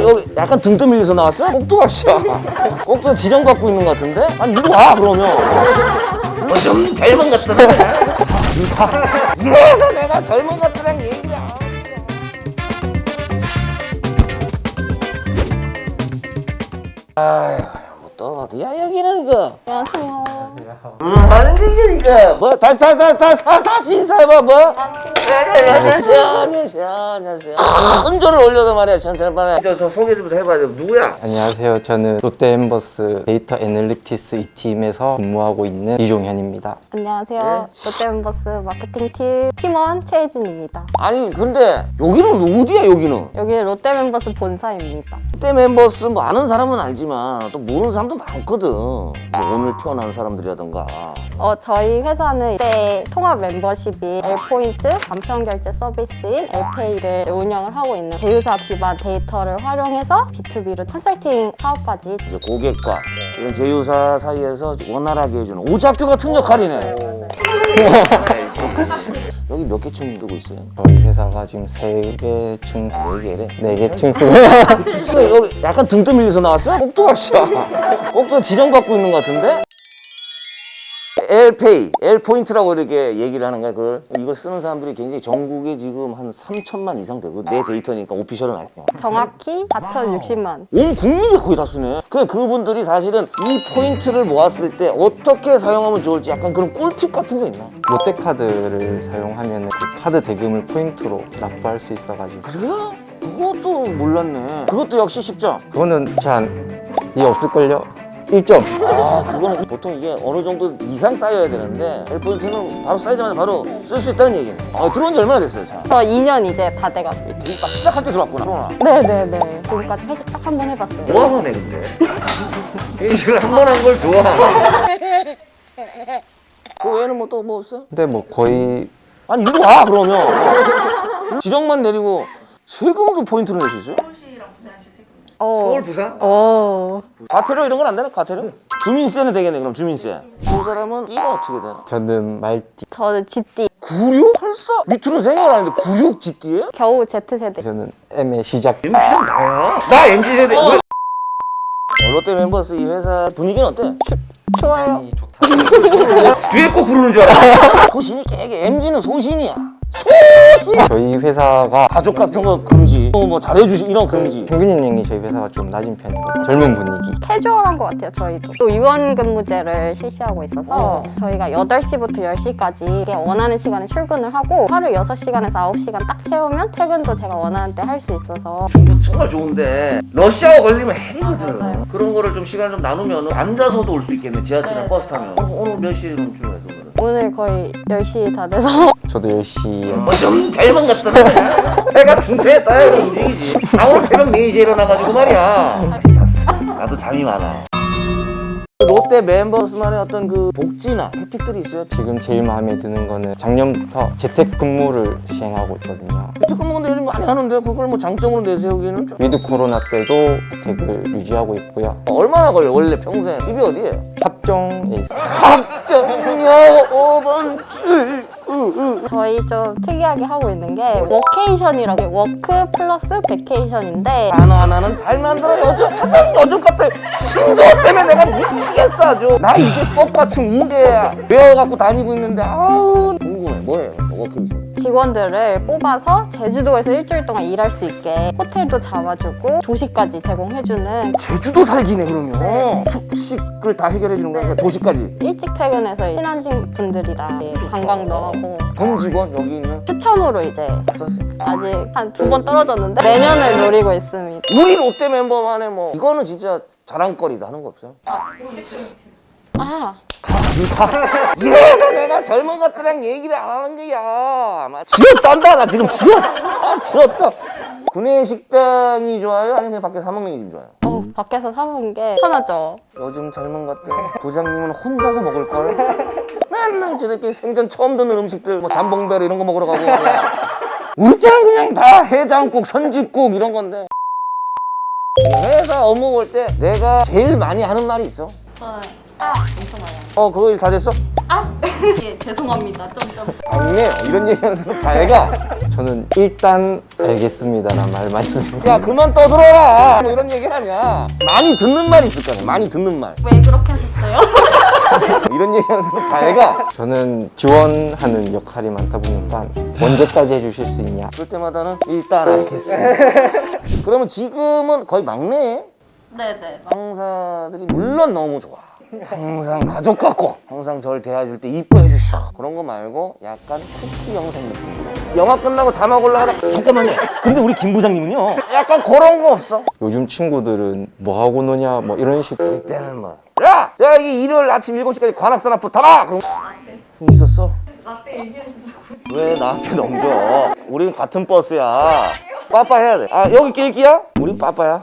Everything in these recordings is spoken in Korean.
여기 약간 등 떠밀려서 나왔어? 꼭두가 씨야. 꼭두 지령받고 있는 것 같은데? 아니 이리 와 그러면. 좀 젊은 것들은 이래서 내가 젊은 것들이랑 얘기를 안 하는 거야. 아휴 또 어디야 여기는 이거. 안녕하세요. 하는 거지 이거. 뭐 다시 인사해봐 뭐. 안녕하세요. 흔적을 올려도 말이야 천천히. 저 소개 좀 해봐요. 누구야? 안녕하세요. 저는 롯데엠버스 데이터 애널리티스 2팀에서 근무하고 있는 이종현입니다. 안녕하세요. 롯데멤버스 마케팅팀 팀원 최혜진입니다. 아니 근데 여기는 어디야 여기는? 여기 롯데멤버스 본사입니다. 롯데 멤버스 뭐 아는 사람은 알지만 또 모르는 사람도 많거든. 뭐 오늘 태어난 사람들이라던가. 저희 회사는 이때 통합 멤버십인 L포인트 간편결제 서비스인 L페이를 운영을 하고 있는 제휴사 기반 데이터를 활용해서 B2B로 컨설팅 사업까지 이제 고객과 이런 제휴사 사이에서 원활하게 해주는 오작교 같은 역할이네. 여기 몇 개 층 두고 있어요? 저희 회사가 지금 3개층, 4개래. 4개층 쓰고 여기 약간 등 떠밀려서 나왔어? 꼭두가 씨야. 꼭두 지령받고 있는 것 같은데? L페이, L포인트라고 이렇게 얘기를 하는 거야, 그걸. 이걸 쓰는 사람들이 굉장히 전국에 지금 한 3천만 이상 되고, 내 데이터니까 오피셜은 아니야. 정확히 4,060만. 온 국민이 거의 다 쓰네. 그분들이 사실은 이 포인트를 모았을 때 어떻게 사용하면 좋을지 약간 그런 꿀팁 같은 거 있나? 롯데카드를 사용하면 그 카드 대금을 포인트로 납부할 수 있어가지고 그래? 그것도 몰랐네. 그것도 역시 쉽죠? 그거는 이 없을걸요? 1점. 아, 그거는 보통 이게 어느 정도 이상 쌓여야 되는데 L포인트는 바로 쌓이자마자 바로 쓸 수 있다는 얘기네. 들어온 지 얼마나 됐어요, 자? 저 2년 이제 다 돼가고. 딱 시작할 때 들어왔구나. 코로나. 네네네. 지금까지 회식 딱 한 번 해봤어요. 좋아하네, 근데. 회식을 한 번 한 걸 좋아하네. 그 외에는 뭐 또 뭐 없어? 근데 뭐 거의 아니 이리 와 그러면. 지령만 내리고 세금도 포인트로 낼 수 있어요? 서울, 부산? 과태료 이런 건 안 되나? 과태료? 주민세는 되겠네 그럼 주민세. 그 사람은 띠가 어떻게 되나? 저는 말띠, 저는 GT. 96? 84? 밑으로는 생각을 안 했는데 96 GT에? 겨우 Z세대. 저는 M의 시작. MC는 나야. 나 MZ세대. 롯데 멤버스 이 회사 분위기는 어때? 좋아요. 뒤에 꼭 부르는 줄 알아. 소신이 깨게. MZ는 소신이야. 소신! 저희 회사가 가족 같은 거 금지. 뭐 잘해주시 이런 금지. 평균 연령이 저희 회사가 좀 낮은 편이거든요. 젊은 분위기. 캐주얼한 것 같아요, 저희도. 또 유연근무제를 실시하고 있어서 저희가 8시부터 10시까지 원하는 시간에 출근을 하고 하루 6시간에서 9시간 딱 채우면 퇴근도 제가 원하는 때 할 수 있어서 정말 좋은데 러시아워 걸리면 헬이거든. 맞아요. 그런 거를 좀 시간을 좀 나누면 앉아서도 올 수 있겠네. 지하철이나 버스 타면. 오늘 몇 시에 좀 출근해서 오늘은? 오늘 거의 10시 다 돼서 저도 10시에 좀 젊은 것들은 해가 중퇴에 따야 움직이지. 오늘 새벽 4시에 일어나가지고 말이야. 잤어. 나도 잠이 많아. 롯데 멤버스만의 어떤 그 복지나 혜택들이 있어요? 지금 제일 마음에 드는 거는 작년부터 재택근무를 시행하고 있거든요. 재택근무인데 요즘 많이 하는데 그걸 뭐 장점으로 내세우기는 좀 위드 코로나 때도 재택을 유지하고 있고요. 얼마나 걸려 원래 평소에? 집이 어디예요? 합정에 있어요. 합정역 5번 출구. 저희 좀 특이하게 하고 있는 게 워케이션이라고 워크 플러스 베케이션인데 하나하나는 잘 만들어. 요즘 요즘 것들 신조 때문에 내가 미치겠어 아주. 나 이제 뻑과충 이제 배워갖고 다니고 있는데 아우 궁금해. 뭐예요 워케이션? 직원들을 뽑아서 제주도에서 일주일 동안 일할 수 있게 호텔도 잡아주고 조식까지 제공해주는 제주도 살기네 그러면. 숙식을 다 해결해 주는 거야. 그러니까 조식까지. 일찍 퇴근해서 친한신 분들이랑 관광도 하고 동직원 여기 있는 추첨으로 이제 봤었어요. 아직 한 2번 떨어졌는데 내년을 노리고 있습니다. 우리 롯데 멤버만의 뭐 이거는 진짜 자랑거리다 하는 거 없어요? 아, 이래서 내가 젊은 것들이랑 얘기를 안 하는 거야. 쥐어짠다 나 지금 쥐어짜. 구내 식당이 좋아요? 아니면 그냥 밖에서 사 먹는 게 좀 좋아요? 밖에서 사 먹는 게 편하죠. 요즘 젊은 것들 부장님은 혼자서 먹을걸? 맨날 저렇게 생전 처음 듣는 음식들 뭐 잠봉배로 이런 거 먹으러 가고 말이야. 우리 때는 그냥 다 해장국, 선짓국 이런 건데. 회사 업무 볼 때 내가 제일 많이 하는 말이 있어. 엄청 많이 해요. 그거 일 다 됐어? 예, 죄송합니다. 점점. 밝네요. 이런 얘기하는데도 밝아. 저는 일단 알겠습니다라는 말 말씀. 야 그만 떠들어라. 뭐 이런 얘기 아니야. 많이 듣는 말이 있을 거 아니야. 많이 듣는 말. 왜 그렇게 하셨어요? 이런 얘기하는데도 밝아. 저는 지원하는 역할이 많다 보니까 언제까지 해주실 수 있냐. 그럴 때마다는 일단 알겠습니다. 그러면 지금은 거의 막내 네네. 형사들이 물론 너무 좋아. 항상 가족 같고 항상 저를 대해줄 때 이뻐해 주셔. 그런 거 말고 약간 쿠키 영상 느낌으로 영화 끝나고 자막 올라가다 잠깐만요. 근데 우리 김 부장님은요 약간 그런 거 없어? 요즘 친구들은 뭐 하고 노냐 뭐 이런 식. 이때는 뭐 야! 저기 일요일 아침 7시까지 관악산 앞으로 타라! 그럼 있었어? 라떼 얘기하신다고. 왜 나한테 넘겨? 우리는 같은 버스야. 빠빠 해야 돼. 아 여기 낄기야? 우린 빠빠야.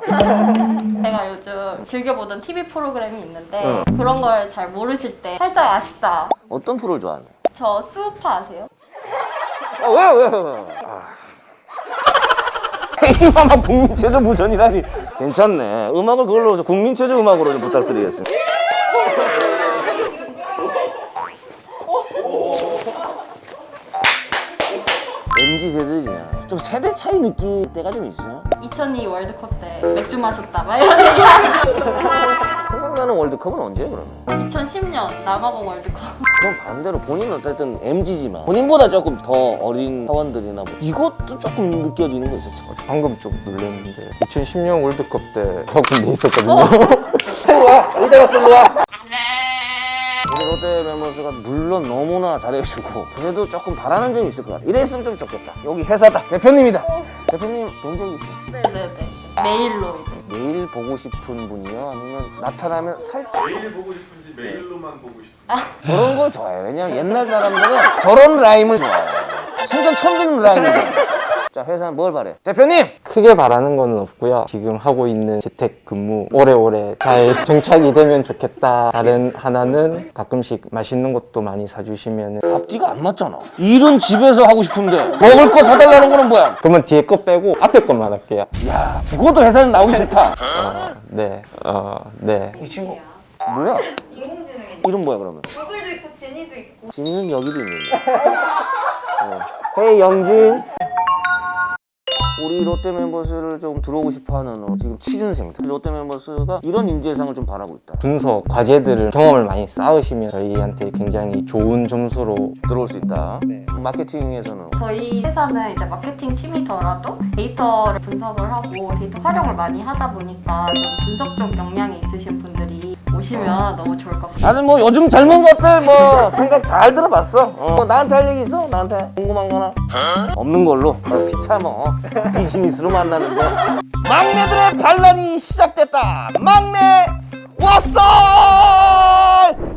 제가 요즘 즐겨보던 TV 프로그램이 있는데 그런 걸 잘 모르실 때 살짝 아쉽다. 어떤 프로를 좋아하냐? 저 스우파 아세요? 왜? 이마마 국민체조 무전이라니 괜찮네. 음악을 그걸로 국민체조 음악으로 좀 부탁드리겠습니다. MZ 세대들이냐? 좀 세대 차이 느낄 때가 좀 있어요. 2002 월드컵 때 맥주 마셨다 막 이런 얘기 생각나는 월드컵은 언제예요 그러면? 2010년 남아공 월드컵. 그럼 반대로 본인은 어쨌든 MZ지만 본인보다 조금 더 어린 사원들이나 뭐 이것도 조금 느껴지는 거 있었죠. 방금 좀 놀랐는데 2010년 월드컵 때 군대 있었거든요. 우리 롯데 멤버스가 물론 너무나 잘해주고 그래도 조금 바라는 점이 있을 것 같아. 이랬으면 좀 좋겠다. 여기 회사다. 대표님이다. 대표님 본 적이 있어요? 네네네. 메일로 이제. 매일 보고 싶은 분이요? 아니면 나타나면 살짝 매일 보고 싶은지 메일로만 보고 싶은지. 저런 걸 좋아해요. 왜냐면 옛날 사람들은 저런 라임을 좋아해요. 생전 처음 듣는 라임이죠. 자 회사는 뭘 바래? 대표님! 크게 바라는 거는 없고요. 지금 하고 있는 재택근무 오래오래 잘 정착이 되면 좋겠다. 다른 하나는 가끔씩 맛있는 것도 많이 사주시면 앞뒤가 안 맞잖아. 일은 집에서 하고 싶은데 먹을 거 사달라는 거는 뭐야? 그러면 뒤에 거 빼고 앞에 것만 할게요. 야 죽어도 회사는 나오기 싫다. 네. 이 친구 뭐야? 인공지능이 이름 뭐야 그러면? 구글도 있고 지니도 있고 진이는 여기도 있는데. 헤이 영진. 우리 롯데 멤버스를 좀 들어오고 싶어하는 지금 취준생들 롯데 멤버스가 이런 인재상을 좀 바라고 있다. 문서 과제들을 경험을 많이 쌓으시면 저희한테 굉장히 좋은 점수로 들어올 수 있다. 마케팅에서는 저희 회사는 이제 마케팅 팀이더라도 데이터를 분석을 하고 데이터 활용을 많이 하다 보니까 좀 분석적 역량이 있으신 분들이 오시면 너무 좋을 것 같아요. 나는 뭐 요즘 젊은 것들 뭐 생각 잘 들어봤어. 뭐 나한테 할 얘기 있어? 나한테 궁금한 거나? 없는 걸로. 피차 뭐 비즈니스로 만나는데 막내들의 반란이 시작됐다. 막내 왔어.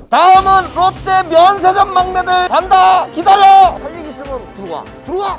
다음은 롯데 면세점 막내들 간다. 기다려. 할 얘기 있으면 들어와.